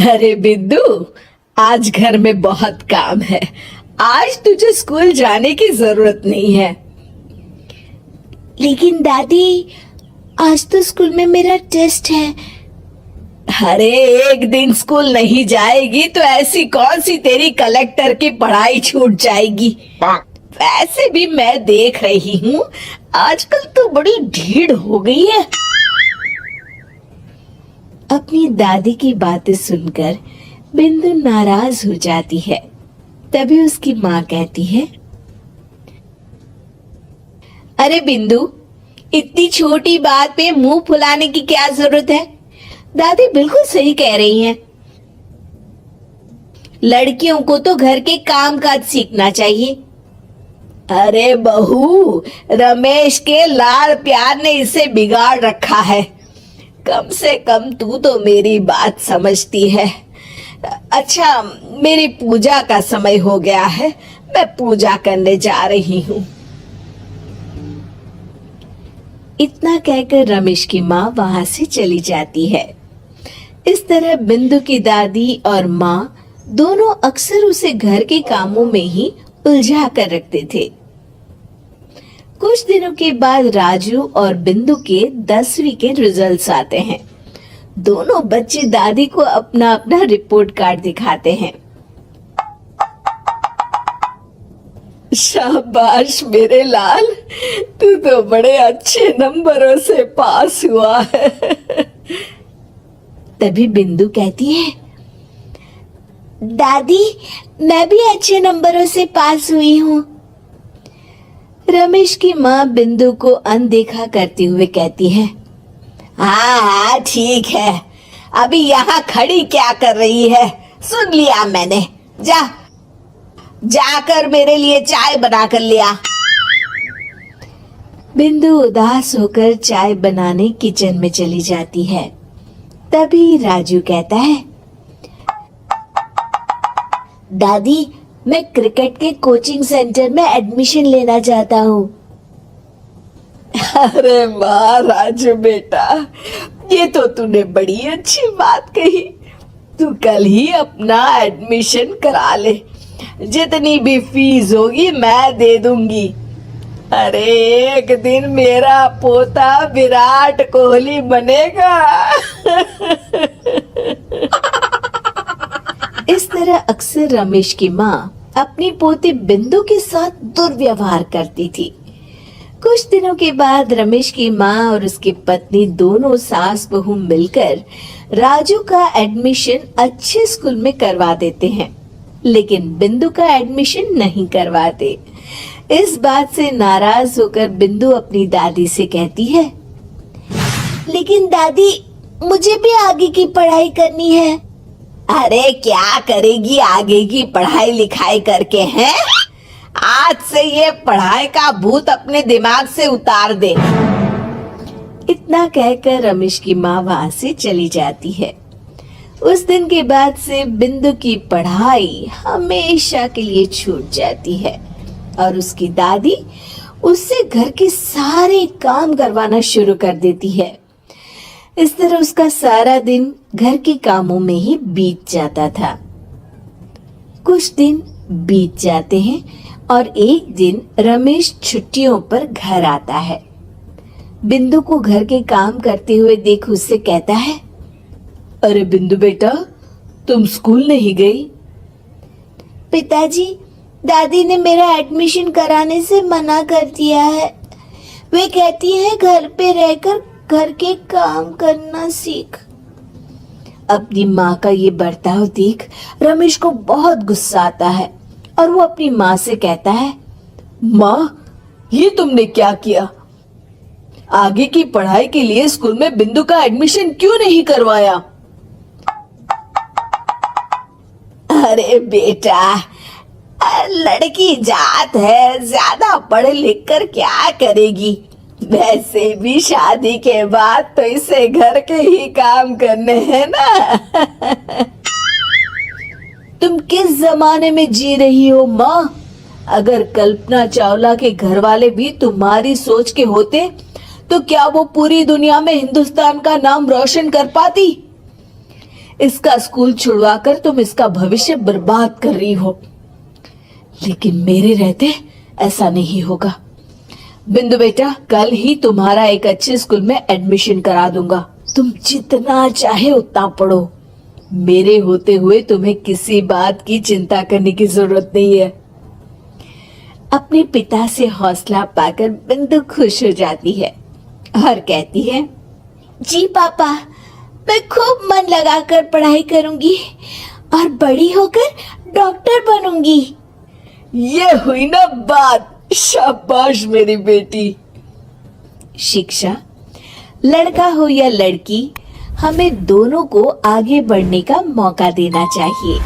अरे बिंदु, आज घर में बहुत काम है। आज तुझे स्कूल जाने की जरूरत नहीं है। लेकिन दादी, आज तो स्कूल में मेरा टेस्ट है। अरे एक दिन स्कूल नहीं जाएगी तो ऐसी कौन सी तेरी कलेक्टर की पढ़ाई छूट जाएगी। वैसे भी मैं देख रही हूँ आजकल तो बड़ी भीड़ हो गई है। अपनी दादी की बातें सुनकर बिंदु नाराज हो जाती है। तभी उसकी माँ कहती है, अरे बिंदु, इतनी छोटी बात पे मुंह फुलाने की क्या जरूरत है। दादी बिल्कुल सही कह रही हैं। लड़कियों को तो घर के काम काज सीखना चाहिए। अरे बहू, रमेश के लाड़ प्यार ने इसे बिगाड़ रखा है। कम से कम तू तो मेरी बात समझती है। अच्छा, मेरी पूजा का समय हो गया है, मैं पूजा करने जा रही हूँ। इतना कहकर रमेश की माँ वहां से चली जाती है। इस तरह बिंदु की दादी और माँ दोनों अक्सर उसे घर के कामों में ही उलझा कर रखते थे। कुछ दिनों के बाद राजू और बिंदु के 10वीं के रिजल्ट्स आते हैं। दोनों बच्चे दादी को अपना अपना रिपोर्ट कार्ड दिखाते हैं। शाबाश मेरे लाल, तू तो बड़े अच्छे नंबरों से पास हुआ है। तभी बिंदु कहती है, दादी, मैं भी अच्छे नंबरों से पास हुई हूँ। रमेश की माँ बिंदु को अनदेखा करते हुए कहती है, हाँ हाँ ठीक है, अभी यहाँ खड़ी क्या कर रही है, सुन लिया मैंने। जाकर मेरे लिए चाय बनाकर लिया। बिंदु उदास होकर चाय बनाने किचन में चली जाती है। तभी राजू कहता है, दादी, मैं क्रिकेट के कोचिंग सेंटर में एडमिशन लेना चाहता हूँ। अरे वाह राजू बेटा, ये तो तूने बड़ी अच्छी बात कही। तू कल ही अपना एडमिशन करा ले, जितनी भी फीस होगी मैं दे दूंगी। अरे एक दिन मेरा पोता विराट कोहली बनेगा। इस तरह अक्सर रमेश की माँ अपनी पोती बिंदु के साथ दुर्व्यवहार करती थी। कुछ दिनों के बाद रमेश की माँ और उसकी पत्नी दोनों सास बहू मिलकर राजू का एडमिशन अच्छे स्कूल में करवा देते हैं, लेकिन बिंदु का एडमिशन नहीं करवाते। इस बात से नाराज होकर बिंदु अपनी दादी से कहती है, लेकिन दादी, मुझे भी आगे की पढ़ाई करनी है। अरे क्या करेगी आगे की पढ़ाई लिखाई करके, हैं? आज से ये पढ़ाई का भूत अपने दिमाग से उतार दे। इतना कहकर रमेश की माँ वहां से चली जाती है। उस दिन के बाद से बिंदु की पढ़ाई हमेशा के लिए छूट जाती है और उसकी दादी उससे घर के सारे काम करवाना शुरू कर देती है। इस तरह उसका सारा दिन घर के कामों में ही बीत जाता था। कुछ दिन बीत जाते हैं और एक दिन रमेश छुट्टियों पर घर आता है। बिंदु को घर के काम करते हुए देख उससे कहता है, अरे बिंदु बेटा, तुम स्कूल नहीं गई? पिताजी, दादी ने मेरा एडमिशन कराने से मना कर दिया है। वे कहती है घर पे रहकर घर के काम करना सीख। अपनी माँ का ये बर्ताव देख रमेश को बहुत गुस्सा आता है और वो अपनी माँ से कहता है, माँ, ये तुमने क्या किया? आगे की पढ़ाई के लिए स्कूल में बिंदु का एडमिशन क्यों नहीं करवाया? अरे बेटा, लड़की जात है, ज्यादा पढ़ लिख कर क्या करेगी। वैसे भी शादी के बाद तो इसे घर के ही काम करने हैं ना। तुम किस जमाने में जी रही हो माँ? अगर कल्पना चावला के घर वाले भी तुम्हारी सोच के होते तो क्या वो पूरी दुनिया में हिंदुस्तान का नाम रोशन कर पाती? इसका स्कूल छुड़वाकर तुम इसका भविष्य बर्बाद कर रही हो, लेकिन मेरे रहते ऐसा नहीं होगा। बिंदु बेटा, कल ही तुम्हारा एक अच्छे स्कूल में एडमिशन करा दूंगा। तुम जितना चाहे उतना पढ़ो। मेरे होते हुए तुम्हें किसी बात की चिंता करने की जरूरत नहीं है। अपने पिता से हौसला पाकर बिंदु खुश हो जाती है और कहती है, जी पापा, मैं खूब मन लगाकर पढ़ाई करूंगी और बड़ी होकर डॉक्टर बनूंगी। ये हुई ना बात। शाबाश मेरी बेटी। शिक्षा, लड़का हो या लड़की, हमें दोनों को आगे बढ़ने का मौका देना चाहिए।